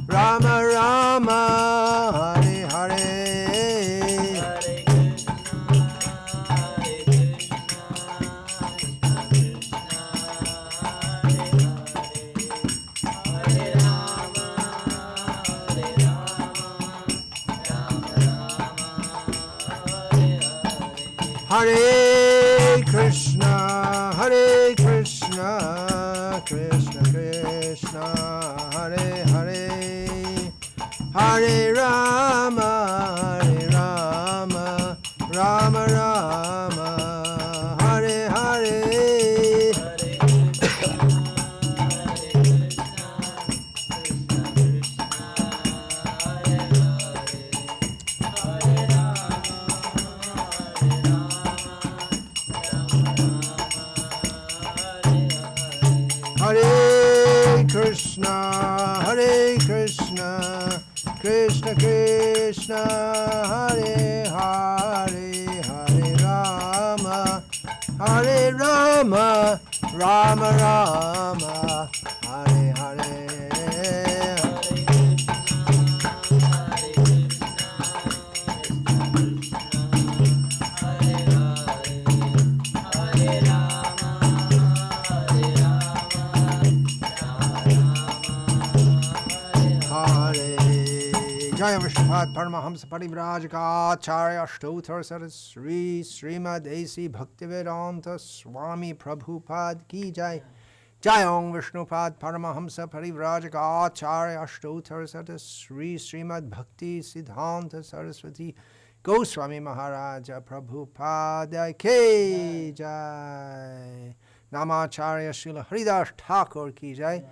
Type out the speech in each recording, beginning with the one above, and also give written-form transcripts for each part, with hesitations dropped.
Rama Rama, Hare Hare. Hare Krishna, Krishna Krishna, Hare Hare, Hare Rama, Rama Rama, Hare Hare. Hare Krishna, Krishna Krishna, Hare Hare, Hare Rama, Rama Rama, Hare Hare. Jaya Vishnupad Paramahamsa Parivrajaka Acharya Ashtotar Sarasri Srimad A.C. Bhaktivedanta Swami Prabhupada Ki Jai. Jayong Vishnupad Paramahamsa Parivrajaka Acharya Ashtotar Sarasri Srimad Bhakti Siddhanta Saraswati Goswami Maharaja Prabhupada Ki Jai. Namacharya Srila Haridas Thakur Ki Jai.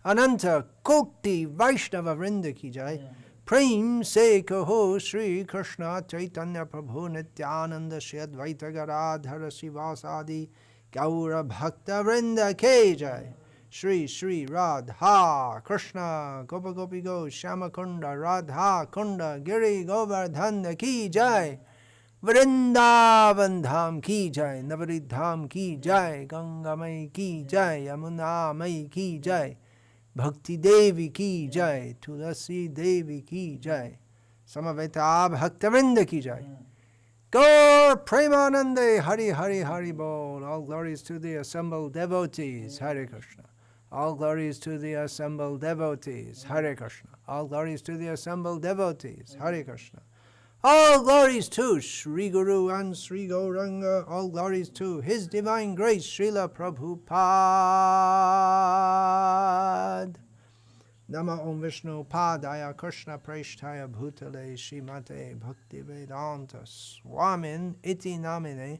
Ananta Koti Vaishnava Vrinda Ki Jai. Prem se kaho Shri Krishna Chaitanya Prabhu Nityananda Shri Advaita Gadadhara Sivasadi Gaura Bhakta Vrinda Ki Jai. Shri Shri Radha Krishna Gopa Gopi Go Shama Kunda Radha Kunda Giri Govardhana Ki Jai. Vrindavan Dham Ki Jai. Navarid Dham Ki Jai. Ganga Mai Ki Jai. Yamuna Mai Ki Jai. Bhakti Devi Ki Jai, Tulasi Devi Ki Jai, Samaveta Bhaktivinoda Ki Jai. Gaur Premanande Hari Hari Hari Bol. All glories to the assembled devotees, Hare Krishna. All glories to the assembled devotees, Hare Krishna. All glories to the assembled devotees, Hare Krishna. All glories to Sri Guru and Sri Gauranga. All glories to His Divine Grace, Srila Prabhupada. Nama Om Vishnu Padaya Krishna Preshtaya Bhutale Shrimate Bhakti Vedanta Swamin Iti Namine.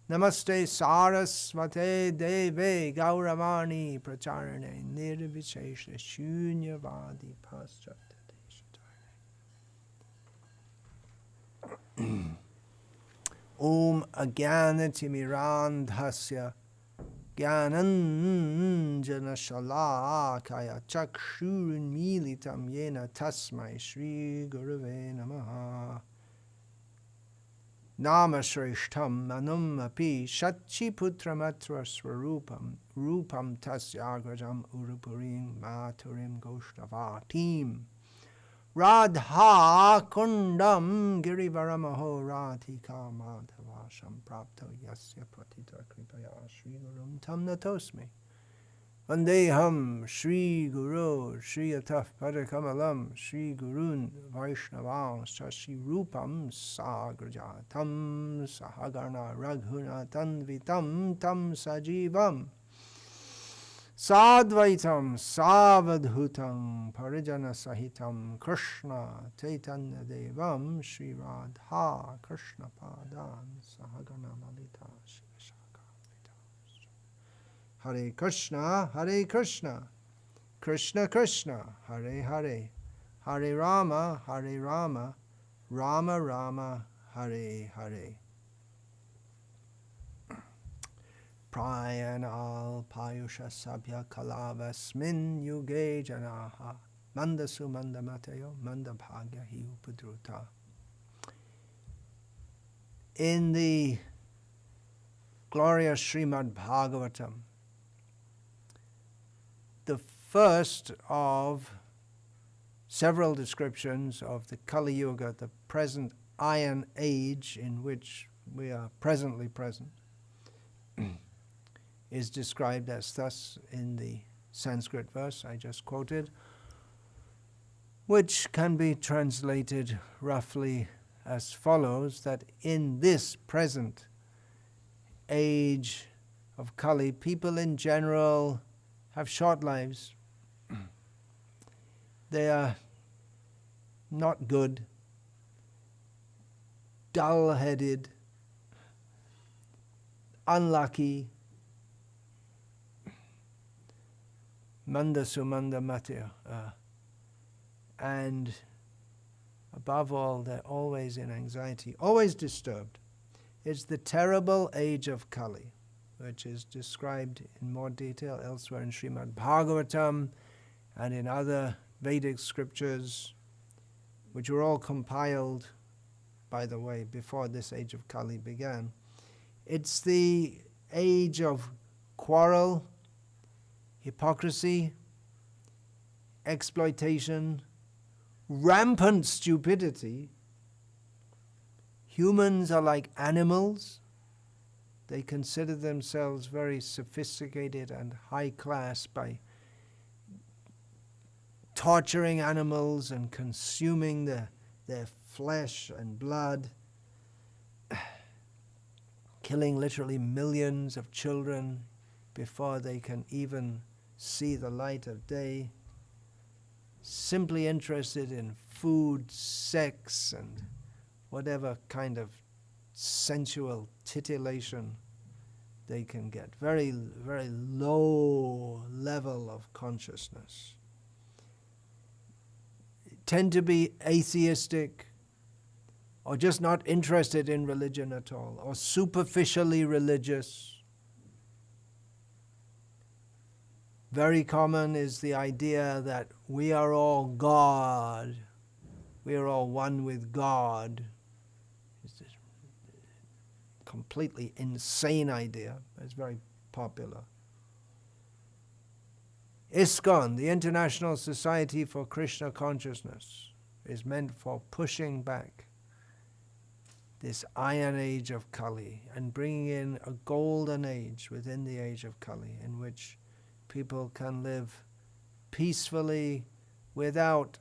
Namaste Sarasvate Deve Gauravani Pracharane Nirvishesha Shunyavadi Paschat. Om Agyanatimirandhasya Gyananjana Shalakaya Chakshurunmilitam Yena Tasmai Shri Gurave Namaha. Namashrishtam Manum Api Shachiputramatra Swarupam Rupam Tasyagrajam Urupurim Maturim Goshtavatim Radha Kundam Girivaramaho Radhika Madhavasham Prapto Yasya Patita Kripaya Shri Gurum Tam Natosmi Vandeham Shri Guru Shri Ataf Padakamalam Shri Gurun Vaishnavam Shashi Rupam Sagrajatam Sahagana Raghunatan Vitam Tam Sajivam Sadvaitam Savadhutam Parijana Sahitam Krishna Chaitanya Devam Shri Radha Krishna Padan Sahagana Malita Shivashaka Hare Krishna Krishna Krishna Hare Hare Hare Rama Rama Rama Hare Hare. Prayanal Payusha Sabhya Kalavasmin Yuge Janaha Mandasu Mandamatayo Mandabhagya Hi Upadruta. In the glorious Srimad Bhagavatam, the first of several descriptions of the KaliYuga, the present iron age in which we are presently present, is described as thus in the Sanskrit verse I just quoted, which can be translated roughly as follows, that in this present age of Kali, people in general have short lives. They are not good, dull-headed, unlucky, manda sumanda matya, and above all, they're always in anxiety, always disturbed. It's the terrible age of Kali, which is described in more detail elsewhere in Srimad Bhagavatam and in other Vedic scriptures, which were all compiled, by the way, before this age of Kali began. It's the age of quarrel, hypocrisy, exploitation, rampant stupidity. Humans are like animals. They consider themselves very sophisticated and high class by torturing animals and consuming their flesh and blood, killing literally millions of children before they can even see the light of day, simply interested in food, sex, and whatever kind of sensual titillation they can get. Very, very low level of consciousness. Tend to be atheistic, or just not interested in religion at all, or superficially religious. Very common is the idea that we are all God, we are all one with God. It's this completely insane idea. It's very popular. ISKCON, the International Society for Krishna Consciousness, is meant for pushing back this iron age of Kali and bringing in a golden age within the age of Kali in which people can live peacefully without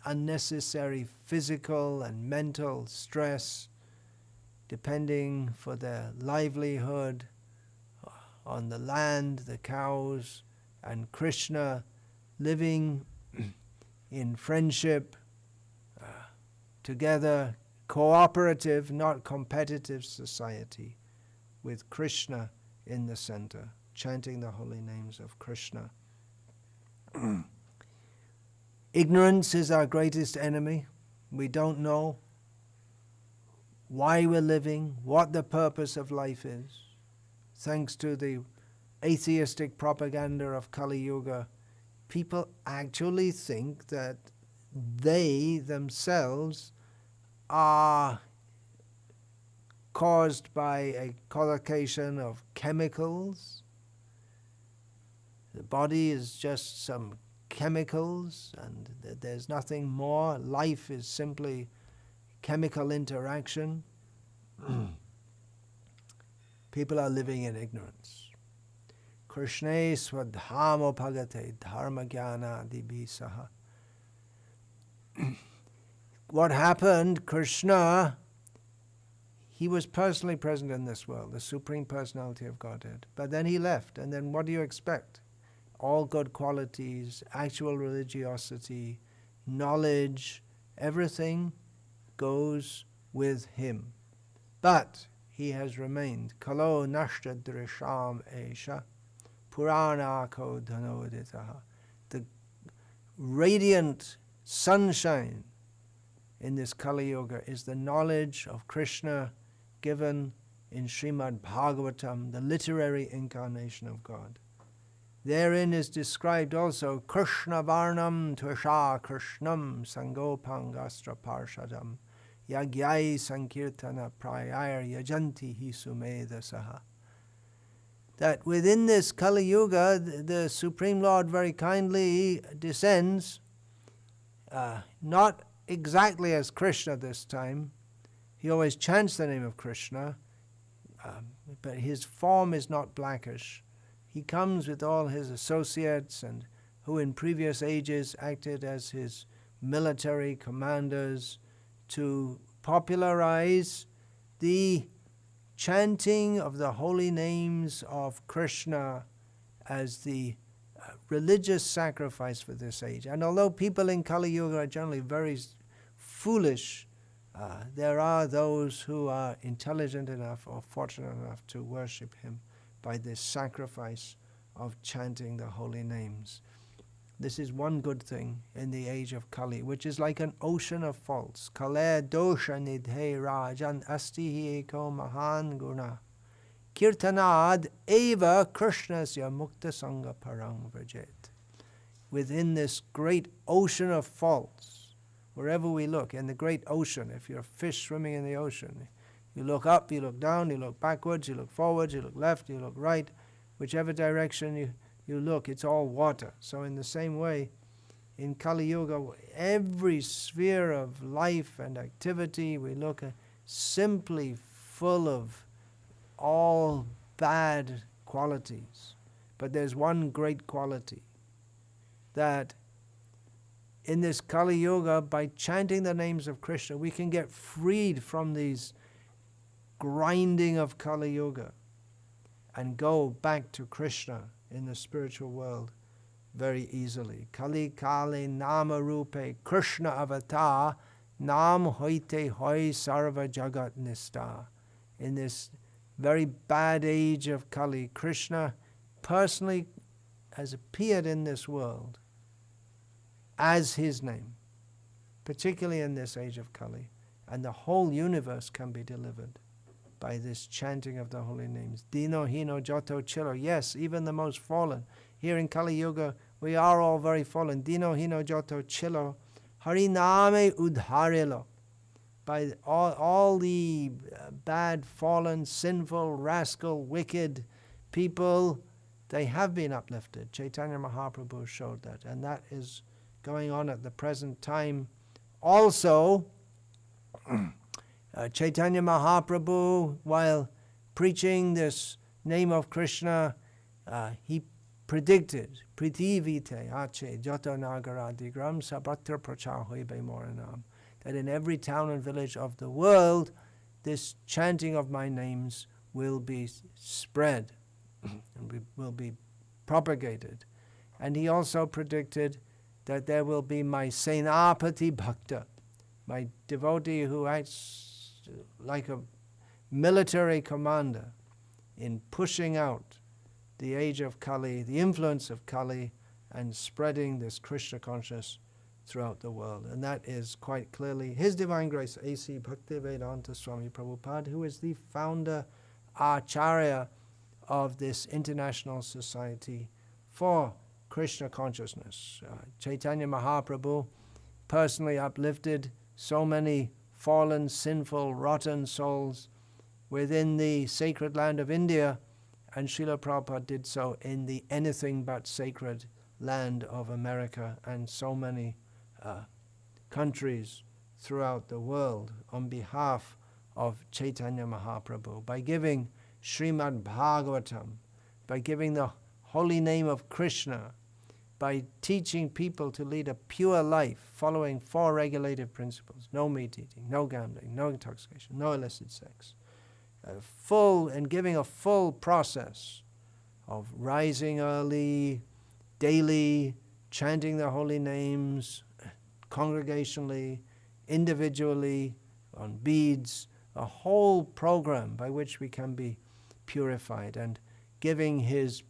unnecessary physical and mental stress, depending for their livelihood on the land, the cows, and Krishna, living in friendship, together, cooperative, not competitive society, with Krishna in the center, chanting the holy names of Krishna. Ignorance is our greatest enemy. We don't know why we're living, what the purpose of life is. Thanks to the atheistic propaganda of KaliYuga, people actually think that they themselves are caused by a collocation of chemicals. The body is just some chemicals and there's nothing more. Life is simply chemical interaction. People are living in ignorance. Krishne swadhamo bhagate dharma jnana adibhi saha. What happened, Krishna, he was personally present in this world, the Supreme Personality of Godhead. But then he left, and then what do you expect? All good qualities, actual religiosity, knowledge, everything goes with him. But he has remained. Kalo nashta drisham esha puranako dhanoditaha. The radiant sunshine in this KaliYuga is the knowledge of Krishna given in Srimad Bhagavatam, the literary incarnation of God. Therein is described also Krishna Varnam Tvasha Krishnam Sangopangastra Parshadam Yagyai Sankirtana Prayar Yajanti Hisumedasaha. That within this KaliYuga, the Supreme Lord very kindly descends not exactly as Krishna this time. He always chants the name of Krishna, but his form is not blackish. He comes with all his associates and who in previous ages acted as his military commanders to popularize the chanting of the holy names of Krishna as the religious sacrifice for this age. And although people in KaliYuga are generally very foolish, there are those who are intelligent enough or fortunate enough to worship him by this sacrifice of chanting the holy names. This is one good thing in the age of Kali, which is like an ocean of faults. Kale dosha nidhe rajan asti eko mahan guna. Kirtanad eva krishnasya mukta sangha parang vrajet. Within this great ocean of faults, wherever we look, in the great ocean, if you're a fish swimming in the ocean, you look up, you look down, you look backwards, you look forwards, you look left, you look right, whichever direction you look, it's all water. So in the same way, in KaliYuga, every sphere of life and activity we look at simply full of all bad qualities. But there's one great quality, that in this KaliYuga, by chanting the names of Krishna, we can get freed from these grinding of KaliYuga and go back to Krishna in the spiritual world very easily. Kali Kali Nama Rupe Krishna Avatar Nam Hoite Hoi Sarva Jagat Nista. In this very bad age of Kali, Krishna personally has appeared in this world as his name, particularly in this age of Kali, and the whole universe can be delivered by this chanting of the holy names. Dino Hino Joto Chilo. Yes, even the most fallen. Here in KaliYuga, we are all very fallen. Dino Hino Joto Chilo. Hariname Udharilo. By all the bad, fallen, sinful, rascal, wicked people, they have been uplifted. Chaitanya Mahaprabhu showed that. And that is going on at the present time. Also, Chaitanya Mahaprabhu, while preaching this name of Krishna, he predicted, Pritivite ache joto nagara digram sabatra prachar hoibe moranam, that in every town and village of the world, this chanting of my names will be spread and will be propagated. And he also predicted that there will be my Senapati Bhakta, my devotee who acts like a military commander in pushing out the age of Kali, the influence of Kali, and spreading this Krishna consciousness throughout the world. And that is quite clearly His Divine Grace, A.C. Bhaktivedanta Swami Prabhupada, who is the founder, Acharya of this international society for Krishna consciousness. Chaitanya Mahaprabhu personally uplifted so many fallen, sinful, rotten souls within the sacred land of India, and Srila Prabhupada did so in the anything but sacred land of America and so many countries throughout the world on behalf of Chaitanya Mahaprabhu, by giving Srimad Bhagavatam, by giving the holy name of Krishna, by teaching people to lead a pure life following 4 regulative principles: no meat eating, no gambling, no intoxication, no illicit sex, and giving a full process of rising early, daily, chanting the holy names, congregationally, individually, on beads, a whole program by which we can be purified, and giving His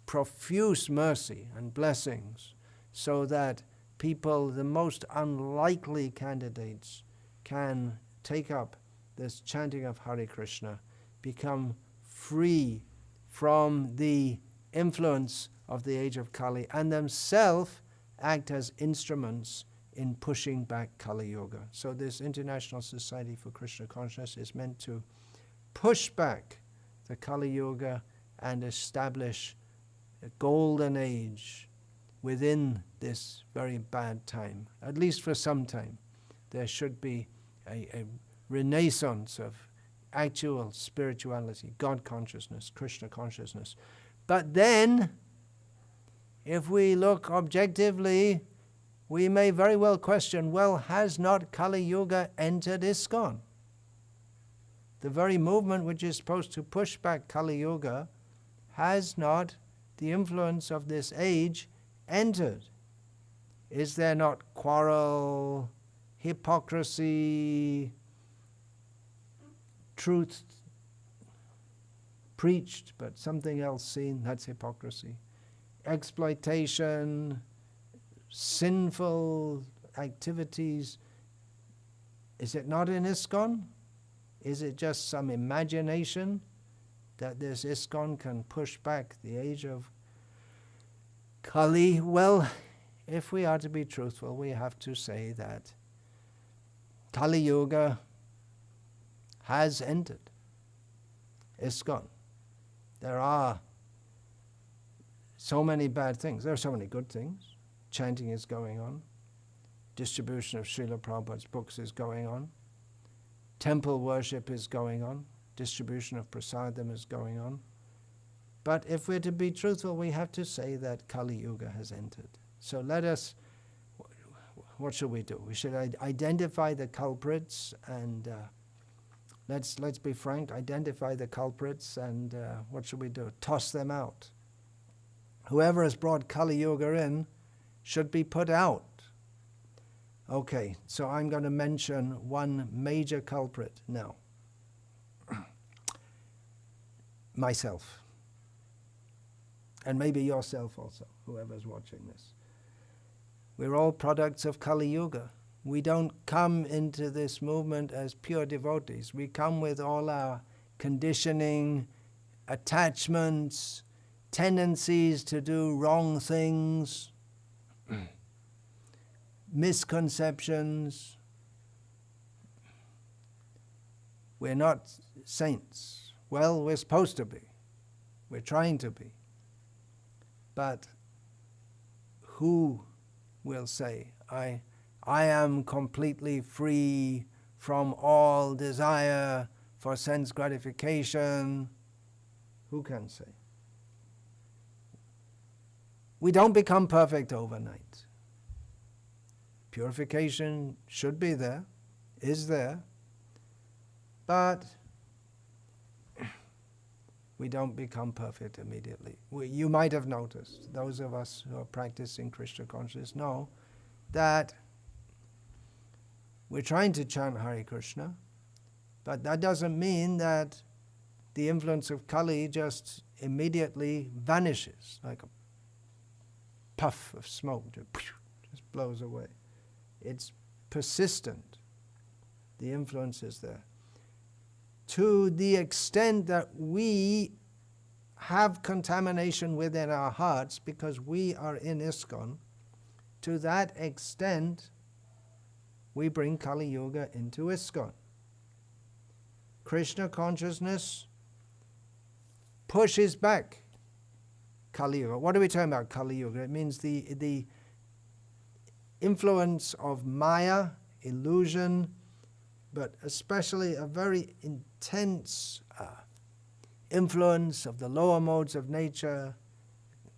profuse mercy and blessings so that people, the most unlikely candidates, can take up this chanting of Hare Krishna, become free from the influence of the age of Kali, and themselves act as instruments in pushing back Kali Yuga. So this International Society for Krishna Consciousness is meant to push back the Kali Yuga and establish a golden age within this very bad time, at least for some time, there should be a renaissance of actual spirituality, God consciousness, Krishna consciousness. But then, if we look objectively, we may very well question, well, has not KaliYuga entered ISKCON? The very movement which is supposed to push back KaliYuga, has not the influence of this age entered? Is there not quarrel, hypocrisy, truth preached but something else seen? That's hypocrisy. Exploitation, sinful activities. Is it not in ISKCON? Is it just some imagination that this ISKCON can push back the age of Kali? Well, if we are to be truthful, we have to say that KaliYuga has entered ISKCON. There are so many bad things. There are so many good things. Chanting is going on. Distribution of Srila Prabhupada's books is going on. Temple worship is going on. Distribution of prasadam is going on. But if we're to be truthful, we have to say that KaliYuga has entered. So let us, what should we do? We should identify the culprits and let's be frank, identify the culprits and what should we do? Toss them out. Whoever has brought KaliYuga in should be put out. Okay, so I'm going to mention one major culprit now. Myself. And maybe yourself also, whoever's watching this. We're all products of KaliYuga. We don't come into this movement as pure devotees. We come with all our conditioning, attachments, tendencies to do wrong things, misconceptions. We're not saints. Well, we're supposed to be. We're trying to be. But who will say, I am completely free from all desire for sense gratification? Who can say? We don't become perfect overnight. Purification should be there, is there, but we don't become perfect immediately. You might have noticed, those of us who are practicing Krishna consciousness know that we're trying to chant Hare Krishna, but that doesn't mean that the influence of Kali just immediately vanishes like a puff of smoke, just blows away. It's persistent. The influence is there. To the extent that we have contamination within our hearts because we are in ISKCON, to that extent we bring KaliYuga into ISKCON. Krishna consciousness pushes back KaliYuga. What are we talking about, KaliYuga? It means the influence of Maya, illusion, but especially a very intense influence of the lower modes of nature,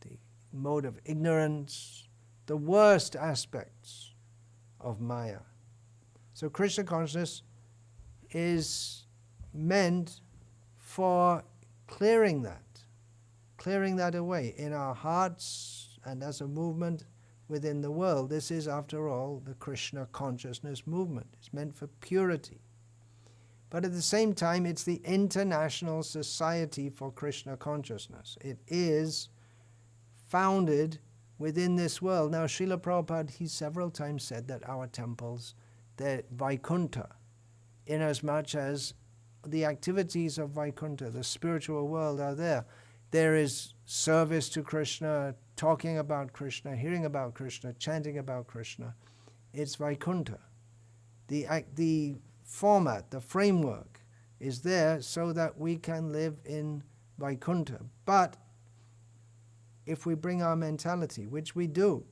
the mode of ignorance, the worst aspects of Maya. So Krishna consciousness is meant for clearing that away in our hearts and as a movement within the world. This is, after all, the Krishna consciousness movement. It's meant for purity. But at the same time, it's the International Society for Krishna Consciousness. It is founded within this world. Now, Srila Prabhupada, he several times said that our temples, they're Vaikuntha, inasmuch as the activities of Vaikuntha, the spiritual world, are there. There is service to Krishna, talking about Krishna, hearing about Krishna, chanting about Krishna. It's Vaikuntha. The format, the framework is there so that we can live in Vaikuntha. But if we bring our mentality, which we do,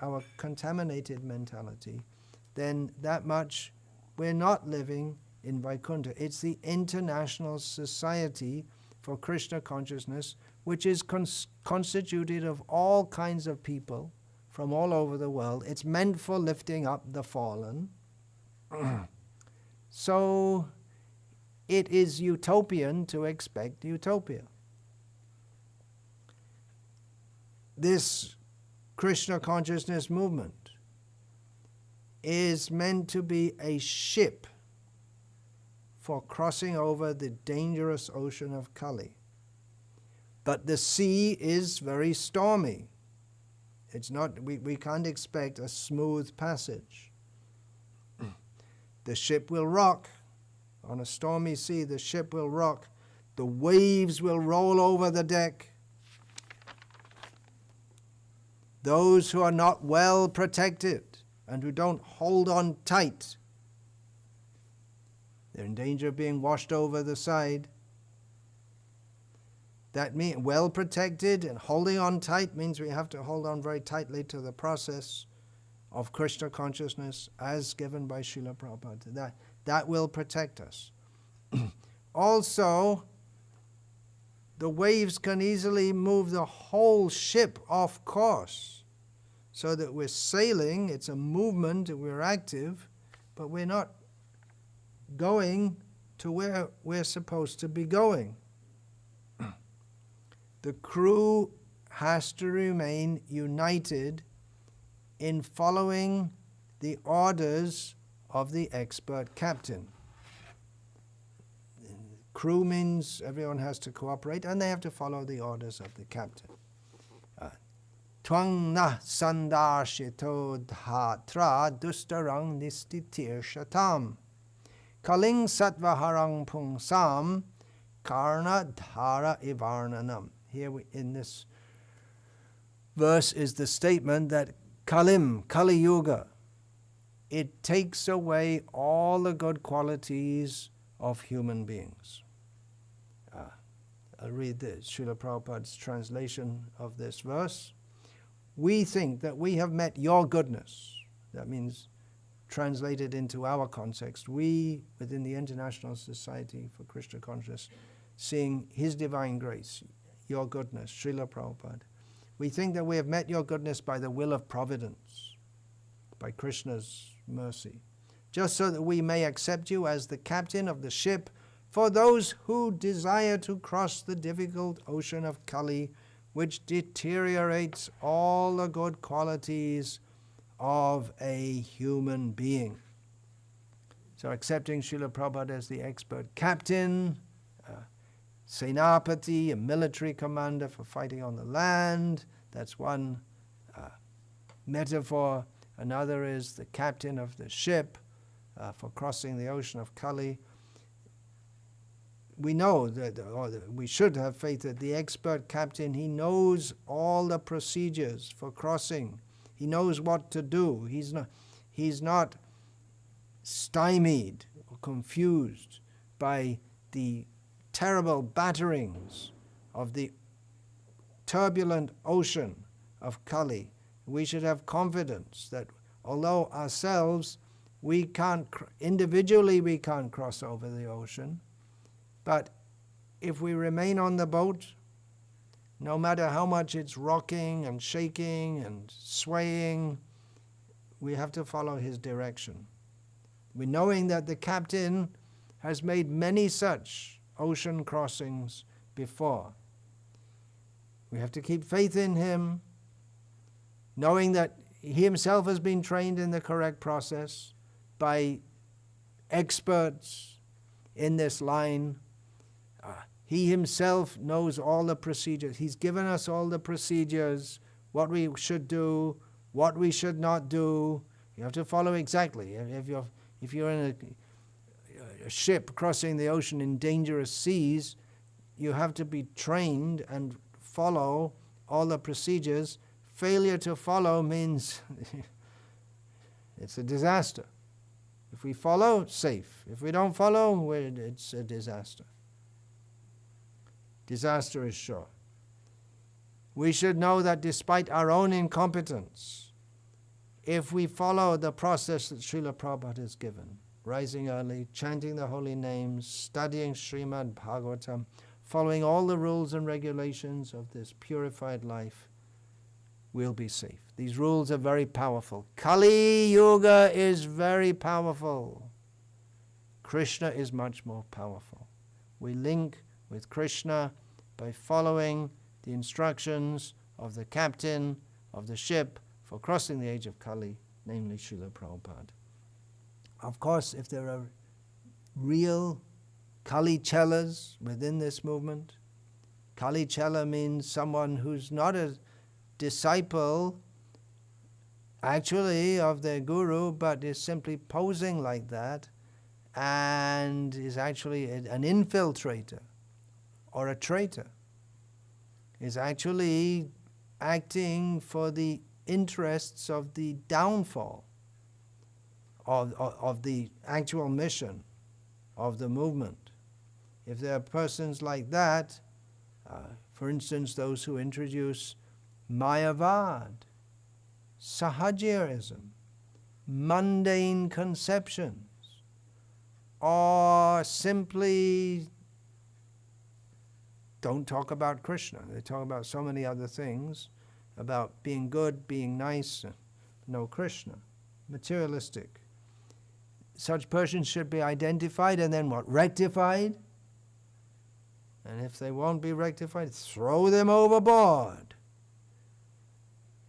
our contaminated mentality, then that much we're not living in Vaikuntha. It's the International Society for Krishna Consciousness, which is constituted of all kinds of people from all over the world. It's meant for lifting up the fallen. So it is utopian to expect utopia. This Krishna consciousness movement is meant to be a ship for crossing over the dangerous ocean of Kali. But the sea is very stormy. It's not, we can't expect a smooth passage. The ship will rock. On a stormy sea, the ship will rock. The waves will roll over the deck. Those who are not well protected and who don't hold on tight, they're in danger of being washed over the side. That means well protected and holding on tight means we have to hold on very tightly to the process of Krishna consciousness as given by Srila Prabhupada. That will protect us. Also, the waves can easily move the whole ship off course, so that we're sailing, it's a movement, we're active, but we're not going to where we're supposed to be going. The crew has to remain united in following the orders of the expert captain. Crew means everyone has to cooperate and they have to follow the orders of the captain. Twang na sandarshito dhatra dustarang nistitir shatam kaling satvaharang pungsam karna dhara ivarnanam. Here in this verse is the statement that KaliYuga, it takes away all the good qualities of human beings. I'll read this, Srila Prabhupada's translation of this verse. We think that we have met your goodness. That means, translated into our context, we, within the International Society for Krishna Consciousness, seeing His divine grace, your goodness, Srila Prabhupada. We think that we have met your goodness by the will of providence, by Krishna's mercy, just so that we may accept you as the captain of the ship for those who desire to cross the difficult ocean of Kali, which deteriorates all the good qualities of a human being. So accepting Srila Prabhupada as the expert captain, Senapati, a military commander for fighting on the land, that's one metaphor. Another is the captain of the ship for crossing the ocean of Kali. We know that, or we should have faith that the expert captain, he knows all the procedures for crossing. He knows what to do. He's not stymied or confused by the terrible batterings of the turbulent ocean of Kali. We should have confidence that although ourselves, we can't, individually we can't cross over the ocean, but if we remain on the boat, no matter how much it's rocking and shaking and swaying, we have to follow his direction. We're knowing that the captain has made many such ocean crossings before. We have to keep faith in him, knowing that he himself has been trained in the correct process by experts in this line. He himself knows all the procedures. He's given us all the procedures, what we should do, what we should not do. You have to follow exactly. If you're in a ship crossing the ocean in dangerous seas, you have to be trained and follow all the procedures. Failure to follow means it's a disaster. If we follow, safe. If we don't follow, it's a disaster. Disaster is sure. we should know that despite our own incompetence, if we follow the process that Srila Prabhupada has given, rising early, chanting the holy names, studying Srimad Bhagavatam, following all the rules and regulations of this purified life, we'll be safe. These rules are very powerful. KaliYuga is very powerful. Krishna is much more powerful. We link with Krishna by following the instructions of the captain of the ship for crossing the age of Kali, namely Srila Prabhupada. Of course, if there are real Kali Chelas within this movement, Kali Chela means someone who's not a disciple actually of their guru, but is simply posing like that and is actually an infiltrator or a traitor, is actually acting for the interests of the downfall of the actual mission of the movement. If there are persons like that, for instance, those who introduce Mayavad, Sahajirism, mundane conceptions, or simply don't talk about Krishna. They talk about so many other things, about being good, being nice, no Krishna, materialistic. Such persons should be identified and then what? Rectified. And if they won't be rectified, throw them overboard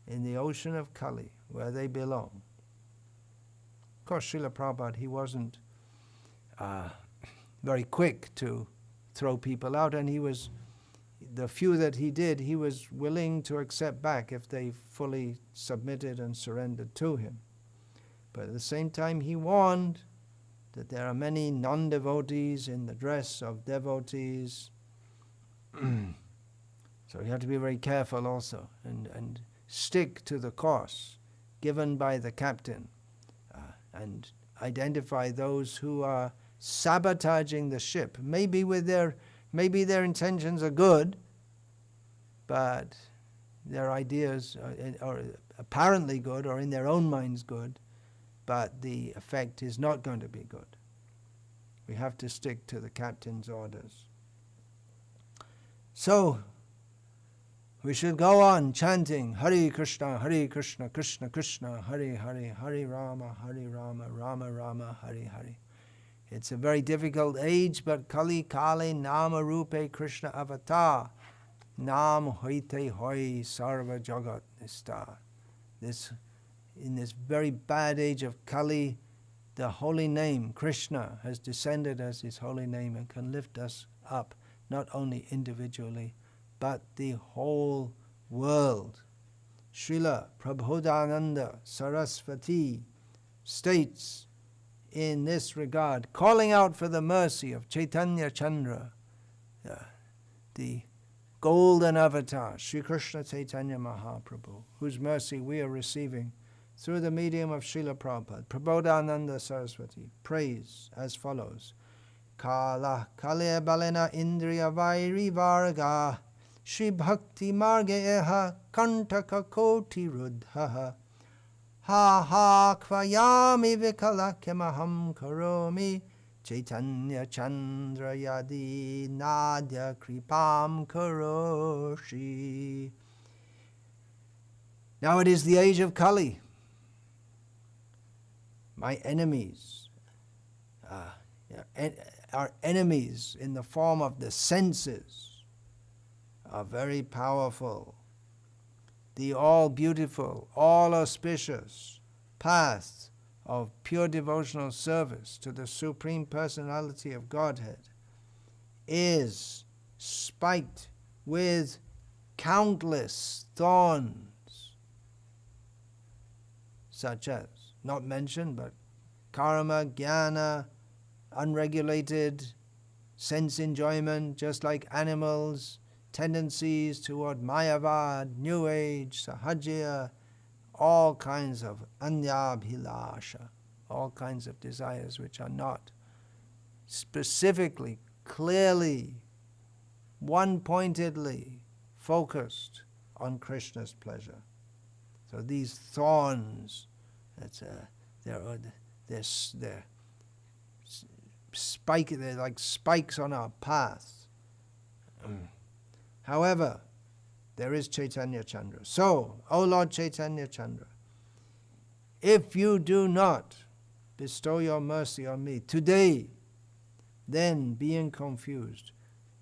in the ocean of Kali, where they belong. Of course, Srila Prabhupada, he wasn't very quick to throw people out, and he was, the few that he did, he was willing to accept back if they fully submitted and surrendered to him. But at the same time, he warned that there are many non-devotees in the dress of devotees. So you have to be very careful also and stick to the course given by the captain and identify those who are sabotaging the ship. Maybe their intentions are good, but their ideas are apparently good or in their own minds good, but the effect is not going to be good. We have to stick to the captain's orders. So, we should go on chanting Hare Krishna, Krishna Krishna, Hare Hare, Hare Rama, Rama Rama, Hare Hare. It's a very difficult age, but Kali Kali Nama Rupe Krishna Avatar, Nam Hoite Hoi Sarva Jagat Nista. In this very bad age of Kali, the holy name, Krishna, has descended as his holy name and can lift us up, not only individually, but the whole world. Srila Prabodhananda Saraswati states in this regard, calling out for the mercy of Chaitanya Chandra, the golden avatar, Sri Krishna Chaitanya Mahaprabhu, whose mercy we are receiving through the medium of Srila Prabhupada. Prabodhananda Saraswati prays as follows: Kala Kale Balena Indriya Vairi Varga Shri Bhakti Marge Eha Kantaka Koti Rudhaha Ha ha kvayami vikala kemaham karomi Chaitanya Chandra Yadi Nadya Kripam Karoshi. Now it is the age of Kali. My enemies, our enemies in the form of the senses are very powerful. The all-beautiful, all-auspicious path of pure devotional service to the Supreme Personality of Godhead is spiked with countless thorns, such as, not mentioned, but karma, jnana, unregulated sense enjoyment, just like animals, tendencies toward mayavad, new age, sahajya, all kinds of anyabhilasha, all kinds of desires which are not specifically, clearly, one-pointedly focused on Krishna's pleasure. So these thorns, they're like spikes on our path. However, there is Chaitanya Chandra. So, O Lord Chaitanya Chandra, if you do not bestow your mercy on me today, then being confused,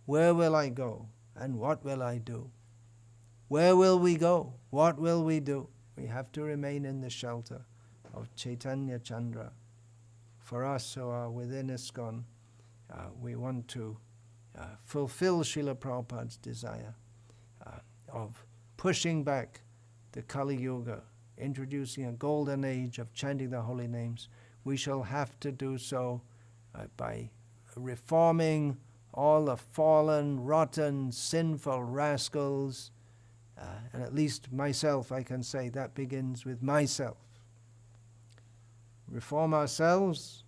where will I go and what will I do? Where will we go? What will we do? We have to remain in the shelter of Chaitanya Chandra. For us who are within ISKCON, we want to fulfill Srila Prabhupada's desire of pushing back the KaliYuga, introducing a golden age of chanting the holy names. We shall have to do so by reforming all the fallen, rotten, sinful rascals, and at least myself, I can say that begins with myself. Reform ourselves,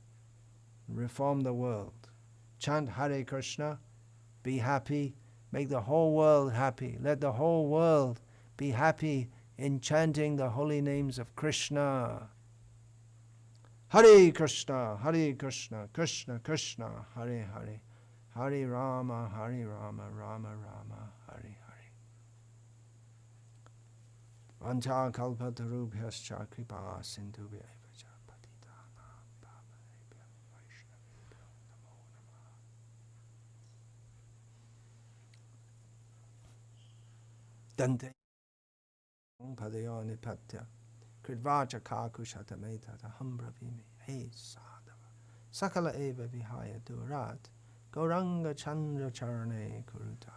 reform the world. Chant Hare Krishna, be happy, make the whole world happy. Let the whole world be happy in chanting the holy names of Krishna. Hare Krishna, Krishna Krishna, Hare Hare, Hare Rama, Rama Rama, Hare Hare. Vancha kalpatarubhyascha kripa sindhubhyaiva cha patitanam pavanebhyo vaishnavebhyo namo namah. Dante padayo nipatya kridvacha kakushatameta taham bravimi he sadhava sakala eva vihaya durat gauranga chandra charane kuruta.